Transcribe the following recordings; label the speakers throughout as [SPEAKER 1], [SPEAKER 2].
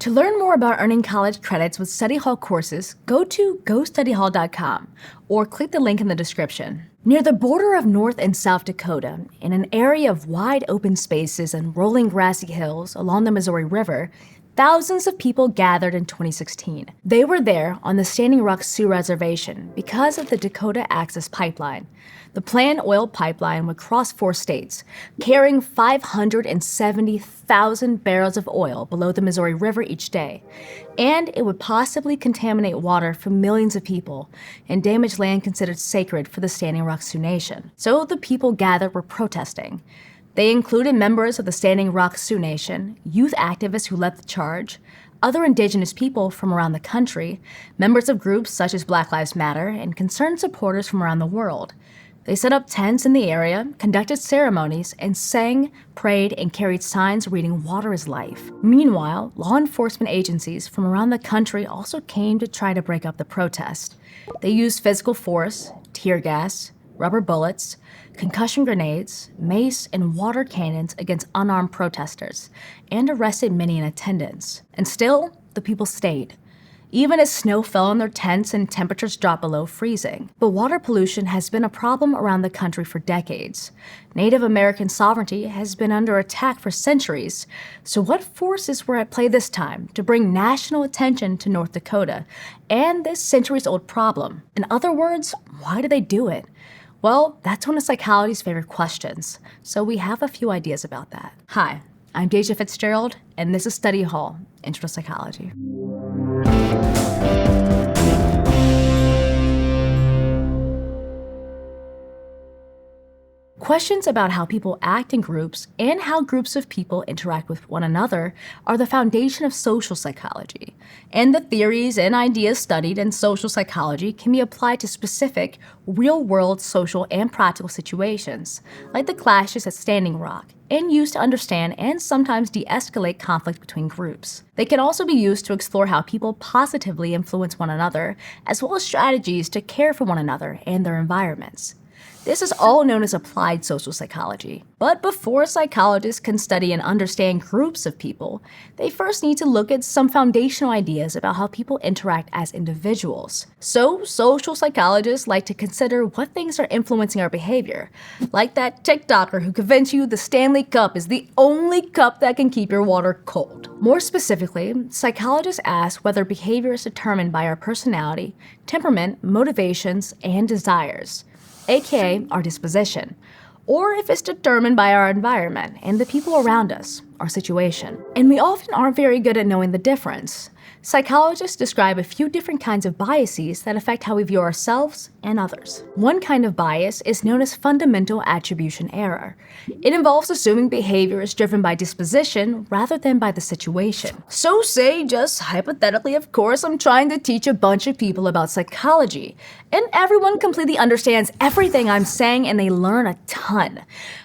[SPEAKER 1] To learn more about earning college credits with study hall courses, go to gostudyhall.com or click the link in the description. Near the border of North and South Dakota, in an area of wide open spaces and rolling grassy hills along the Missouri River, thousands of people gathered in 2016. They were there on the Standing Rock Sioux Reservation because of the Dakota Access Pipeline. The planned oil pipeline would cross 4 states, carrying 570,000 barrels of oil below the Missouri River each day. And it would possibly contaminate water for millions of people and damage land considered sacred for the Standing Rock Sioux Nation. So the people gathered were protesting. They included members of the Standing Rock Sioux Nation, youth activists who led the charge, other indigenous people from around the country, members of groups such as Black Lives Matter, and concerned supporters from around the world. They set up tents in the area, conducted ceremonies, and sang, prayed, and carried signs reading "Water is life." Meanwhile, law enforcement agencies from around the country also came to try to break up the protest. They used physical force, tear gas, rubber bullets, concussion grenades, mace, and water cannons against unarmed protesters, and arrested many in attendance. And still, the people stayed, even as snow fell on their tents and temperatures dropped below freezing. But water pollution has been a problem around the country for decades. Native American sovereignty has been under attack for centuries. So what forces were at play this time to bring national attention to North Dakota and this centuries-old problem? In other words, why do they do it? Well, that's one of psychology's favorite questions, so we have a few ideas about that. Hi, I'm Deja Fitzgerald, and this is Study Hall, Intro to Psychology. Questions about how people act in groups and how groups of people interact with one another are the foundation of social psychology. And the theories and ideas studied in social psychology can be applied to specific, real-world social and practical situations, like the clashes at Standing Rock, and used to understand and sometimes de-escalate conflict between groups. They can also be used to explore how people positively influence one another, as well as strategies to care for one another and their environments. This is all known as applied social psychology. But before psychologists can study and understand groups of people, they first need to look at some foundational ideas about how people interact as individuals. So, social psychologists like to consider what things are influencing our behavior, like that TikToker who convinced you the Stanley Cup is the only cup that can keep your water cold. More specifically, psychologists ask whether behavior is determined by our personality, temperament, motivations, and desires, aka our disposition, or if it's determined by our environment and the people around us, our situation. And we often aren't very good at knowing the difference. Psychologists describe a few different kinds of biases that affect how we view ourselves and others. One kind of bias is known as fundamental attribution error. It involves assuming behavior is driven by disposition rather than by the situation. So say, just hypothetically, of course, I'm trying to teach a bunch of people about psychology, and everyone completely understands everything I'm saying and they learn a ton.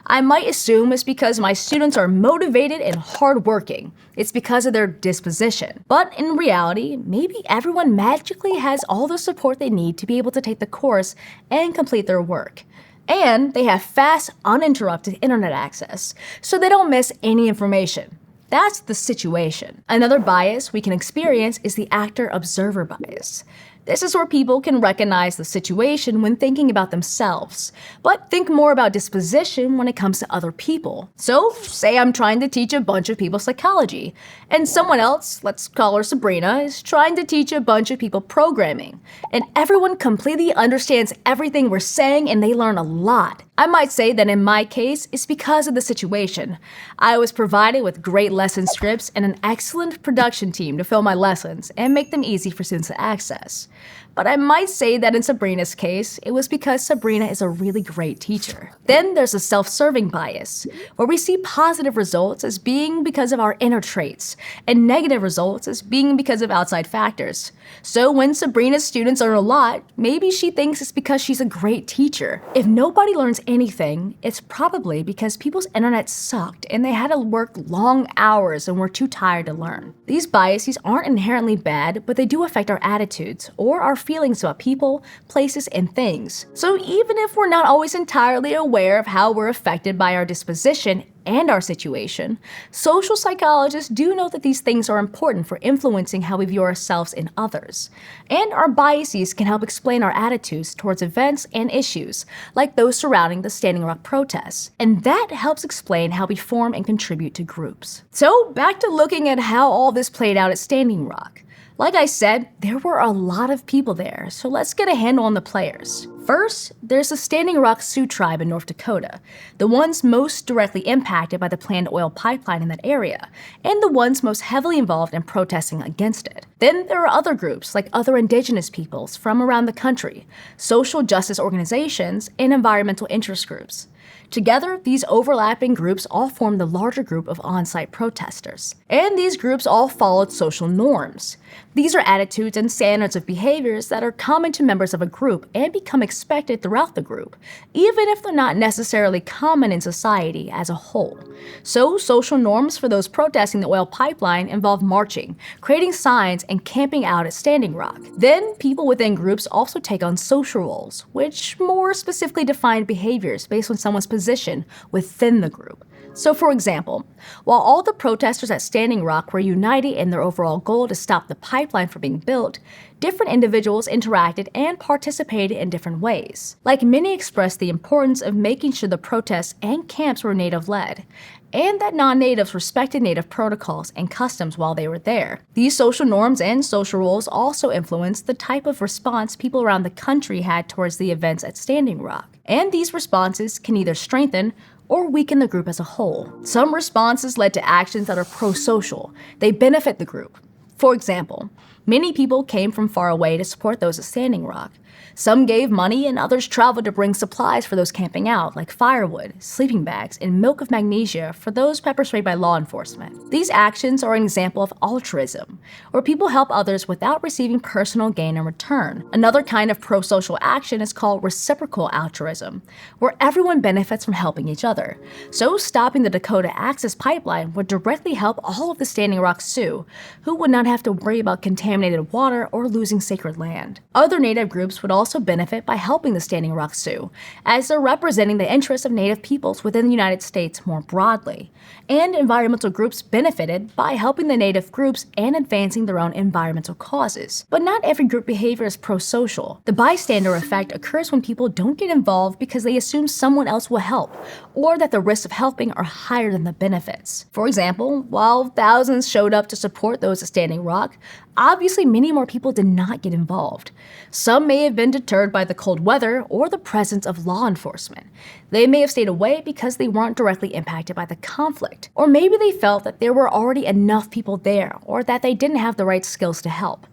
[SPEAKER 1] I might assume it's because my students are motivated and hardworking. It's because of their disposition. But in reality, maybe everyone magically has all the support they need to be able to take the course and complete their work. And they have fast, uninterrupted internet access, so they don't miss any information. That's the situation. Another bias we can experience is the actor-observer bias. This is where people can recognize the situation when thinking about themselves, but think more about disposition when it comes to other people. So, say I'm trying to teach a bunch of people psychology, and someone else, let's call her Sabrina, is trying to teach a bunch of people programming, and everyone completely understands everything we're saying and they learn a lot. I might say that in my case, it's because of the situation. I was provided with great lesson scripts and an excellent production team to film my lessons and make them easy for students to access. But I might say that in Sabrina's case, it was because Sabrina is a really great teacher. Then there's a self-serving bias, where we see positive results as being because of our inner traits, and negative results as being because of outside factors. So when Sabrina's students learn a lot, maybe she thinks it's because she's a great teacher. If nobody learns anything, it's probably because people's internet sucked and they had to work long hours and were too tired to learn. These biases aren't inherently bad, but they do affect our attitudes or our feelings about people, places, and things. So even if we're not always entirely aware of how we're affected by our disposition and our situation, social psychologists do know that these things are important for influencing how we view ourselves and others. And our biases can help explain our attitudes towards events and issues, like those surrounding the Standing Rock protests. And that helps explain how we form and contribute to groups. So back to looking at how all this played out at Standing Rock. Like I said, there were a lot of people there, so let's get a handle on the players. First, there's the Standing Rock Sioux tribe in North Dakota, the ones most directly impacted by the planned oil pipeline in that area, and the ones most heavily involved in protesting against it. Then there are other groups like other indigenous peoples from around the country, social justice organizations, and environmental interest groups. Together, these overlapping groups all form the larger group of on-site protesters. And these groups all followed social norms. These are attitudes and standards of behaviors that are common to members of a group and become expected throughout the group, even if they're not necessarily common in society as a whole. So, social norms for those protesting the oil pipeline involve marching, creating signs, and camping out at Standing Rock. Then, people within groups also take on social roles, which more specifically define behaviors based on someone's position within the group. So for example, while all the protesters at Standing Rock were united in their overall goal to stop the pipeline from being built, different individuals interacted and participated in different ways. Like many expressed the importance of making sure the protests and camps were Native-led, and that non-natives respected Native protocols and customs while they were there. These social norms and social roles also influenced the type of response people around the country had towards the events at Standing Rock. And these responses can either strengthen or weaken the group as a whole. Some responses led to actions that are pro-social. They benefit the group. For example, many people came from far away to support those at Standing Rock. Some gave money and others traveled to bring supplies for those camping out, like firewood, sleeping bags, and milk of magnesia for those pepper sprayed by law enforcement. These actions are an example of altruism, where people help others without receiving personal gain in return. Another kind of pro-social action is called reciprocal altruism, where everyone benefits from helping each other. So stopping the Dakota Access Pipeline would directly help all of the Standing Rock Sioux, who would not have to worry about contaminated water or losing sacred land. Other Native groups would also benefit by helping the Standing Rock Sioux, as they're representing the interests of Native peoples within the United States more broadly. And environmental groups benefited by helping the Native groups and advancing their own environmental causes. But not every group behavior is pro-social. The bystander effect occurs when people don't get involved because they assume someone else will help, or that the risks of helping are higher than the benefits. For example, while thousands showed up to support those at Standing Rock, obviously many more people did not get involved. Some may have been deterred by the cold weather or the presence of law enforcement. They may have stayed away because they weren't directly impacted by the conflict. Or maybe they felt that there were already enough people there, or that they didn't have the right skills to help.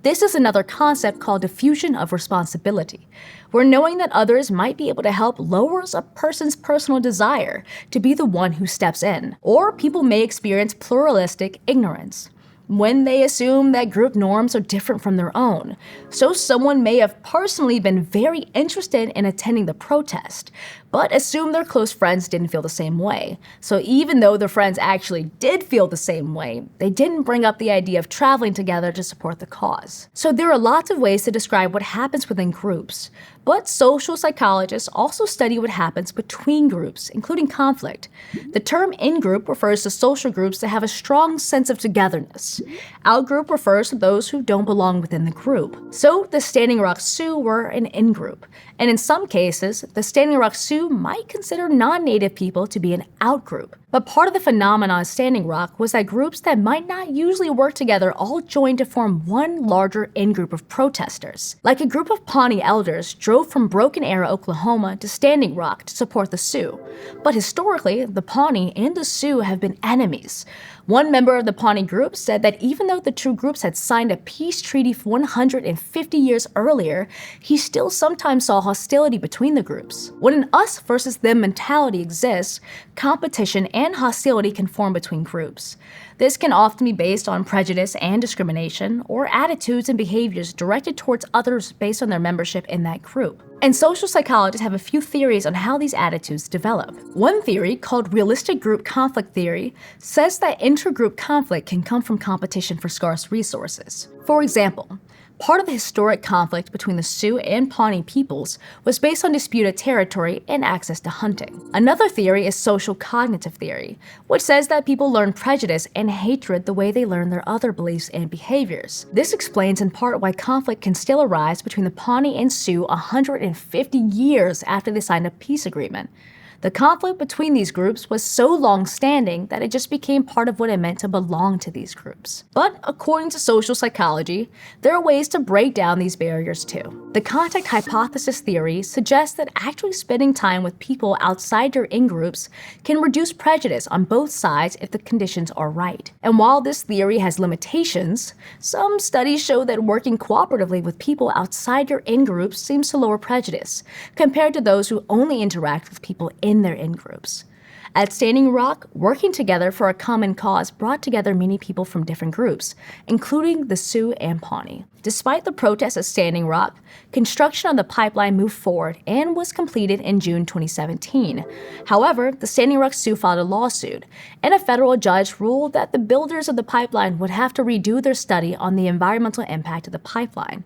[SPEAKER 1] This is another concept called diffusion of responsibility, where knowing that others might be able to help lowers a person's personal desire to be the one who steps in. Or people may experience pluralistic ignorance, when they assume that group norms are different from their own. So someone may have personally been very interested in attending the protest, but assume their close friends didn't feel the same way. So even though their friends actually did feel the same way, they didn't bring up the idea of traveling together to support the cause. So there are lots of ways to describe what happens within groups, but social psychologists also study what happens between groups, including conflict. The term in-group refers to social groups that have a strong sense of togetherness. Out-group refers to those who don't belong within the group. So the Standing Rock Sioux were an in-group, and in some cases, the Standing Rock Sioux might consider non-native people to be an out-group. But part of the phenomenon of Standing Rock was that groups that might not usually work together all joined to form one larger in-group of protesters. Like a group of Pawnee elders drove from Broken Arrow, Oklahoma to Standing Rock to support the Sioux. But historically, the Pawnee and the Sioux have been enemies. One member of the Pawnee group said that even though the two groups had signed a peace treaty 150 years earlier, he still sometimes saw hostility between the groups. When an us versus them mentality exists, competition and hostility can form between groups. This can often be based on prejudice and discrimination, or attitudes and behaviors directed towards others based on their membership in that group. And social psychologists have a few theories on how these attitudes develop. One theory, called realistic group conflict theory, says that intergroup conflict can come from competition for scarce resources. For example, Part of the historic conflict between the Sioux and Pawnee peoples was based on disputed territory and access to hunting. Another theory is social cognitive theory, which says that people learn prejudice and hatred the way they learn their other beliefs and behaviors. This explains in part why conflict can still arise between the Pawnee and Sioux 150 years after they signed a peace agreement. The conflict between these groups was so long-standing that it just became part of what it meant to belong to these groups. But according to social psychology, there are ways to break down these barriers too. The contact hypothesis theory suggests that actually spending time with people outside your in-groups can reduce prejudice on both sides if the conditions are right. And while this theory has limitations, some studies show that working cooperatively with people outside your in-groups seems to lower prejudice, compared to those who only interact with people in their in-groups. At Standing Rock, working together for a common cause brought together many people from different groups, including the Sioux and Pawnee. Despite the protests at Standing Rock, construction of the pipeline moved forward and was completed in June 2017. However, the Standing Rock Sioux filed a lawsuit, and a federal judge ruled that the builders of the pipeline would have to redo their study on the environmental impact of the pipeline.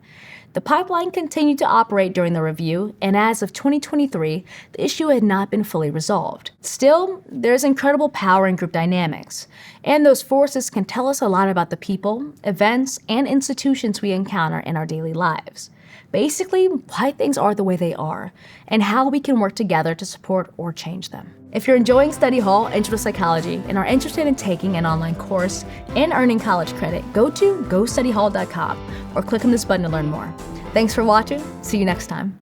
[SPEAKER 1] The pipeline continued to operate during the review, and as of 2023, the issue had not been fully resolved. Still, there's incredible power in group dynamics, and those forces can tell us a lot about the people, events, and institutions we encounter in our daily lives. Basically, why things are the way they are, and how we can work together to support or change them. If you're enjoying Study Hall Intro to Psychology and are interested in taking an online course and earning college credit, go to gostudyhall.com or click on this button to learn more. Thanks for watching. See you next time.